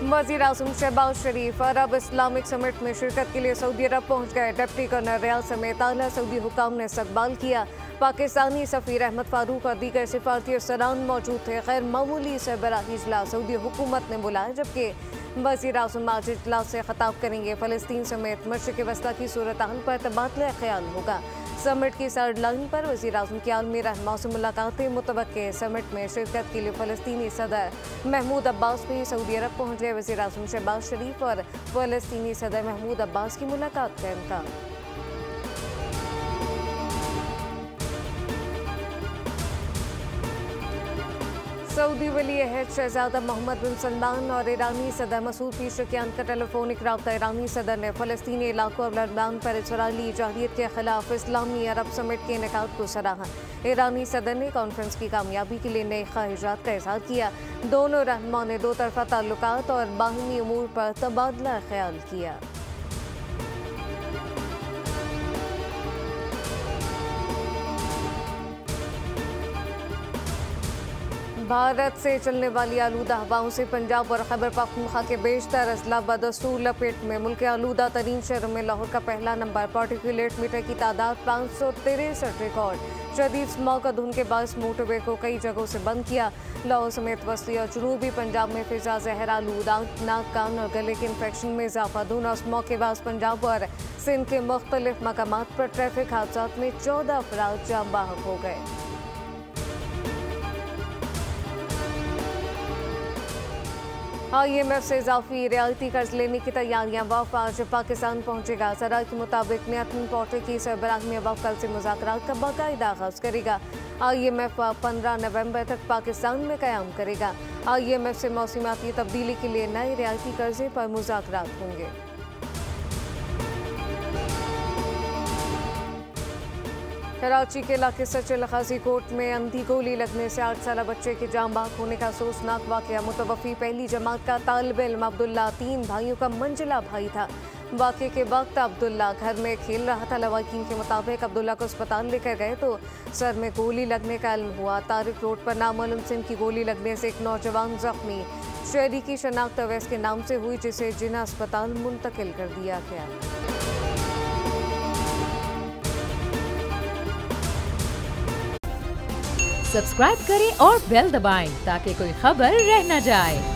वज़ीर-ए-आज़म शहबाज शरीफ अरब Islamic summit में शिरकत के लिए सऊदी अरब पहुंच गए। डिप्टी कर्नल रियाल समेत आला सऊदी हुकाम ने इस्तकबाल किया। पाकिस्तानी सफ़ीर अहमद फारूक और दीगर सिफारती अफसरान मौजूद थे। गैर मामूली सरबराही इजलास सऊदी हुकूमत ने बुलाया, जबकि वज़ीर-ए-आज़म आज इजलास से खिताब करेंगे। फ़लस्तीन समेत मशरिक़ वस्ता की सूरत हाल पर तबादला ख्याल होगा। समिट की साइड लाइन पर वज़ीर-ए-आज़म की आलमी रहनुमाओं से मुलाकातें मुतवक्के। समिट में शिरकत के लिए फ़लस्तीनी सदर महमूद अब्बास भी सऊदी अरब पहुँच गए। वज़ीर-ए-आज़म शहबाज शरीफ और फ़लस्तीनी सदर महमूद अब्बास की मुलाकात का इम्कान। सऊदी वली अहद शहजादा मोहम्मद बिन सलमान और ईरानी सदर मसूद पेशकियान का टेलीफोनिक रब्ता। ईरानी सदर ने फ़लस्तीनी इलाकों और लबनान पर इसराइली जाहिलियत के खिलाफ इस्लामी अरब समिट के इनेकाद को सराहा। ईरानी सदर ने कॉन्फ्रेंस की कामयाबी के लिए नए ख्वाहिशात का इज़हार किया। दोनों रहनुमाओं ने दो तरफ़ा ताल्लुकात और बाहमी उमूर पर तबादला ख्याल किया। भारत से चलने वाली आलूदा हवाओं से पंजाब और खैबर पख्तूनख्वा के बेशतर अजला बदस्तूर लपेट में। मुल्क के आलूदा तरीन शहरों में लाहौर का पहला नंबर। पार्टिकुलेट मीटर की तादाद 563 रिकॉर्ड। शदीद स्मॉग और धुंध के बायस मोटरवे को कई जगहों से बंद किया। लाहौर समेत वस्ती और जनूबी पंजाब में फिजा जहर आलूद आंख, नाक, कान और गले के इन्फेक्शन में इजाफा। धुंध और स्मॉग के बाद पंजाब और सिंध के मुख्तलिफ मकामात पर ट्रैफिक हादसात में 14 अफराद जाँ बाहक हो गए। IMF से इजाफी रियायती कर्ज लेने की तैयारियां। वफ़ आज पाकिस्तान पहुंचेगा। ज़रा के मुताबिक नियतन पोर्टल की सरबराही में वफ़ कल से मुज़ाकरात का बाकायदा आगाज़ करेगा। IMF 15 नवंबर तक पाकिस्तान में क़याम करेगा। IMF से मौसमाती तब्दीली के लिए नए रियायती कर्जे पर मुज़ाकरात होंगे। कराची के इलाके सचिल खाजी कोट में अंधी गोली लगने से 8 साला बच्चे की जान बाहक होने का अफसोसनाक वाक़या। मुतवफ़ी पहली जमात का तालिब इल्म अब्दुल्ला 3 भाइयों का मंजिला भाई था। वाक़े के वक्त अब्दुल्ला घर में खेल रहा था। लवाकिन के मुताबिक अब्दुल्ला को अस्पताल लेकर गए तो सर में गोली लगने का इल्म हुआ। तारिक रोड पर नामालूम सिंह की गोली लगने से एक नौजवान जख्मी। शहरी की शनाख्त अवैस के नाम से हुई, जिसे जिना अस्पताल मुंतकिल कर दिया गया। सब्सक्राइब करें और बेल दबाएं ताकि कोई खबर रह न जाए।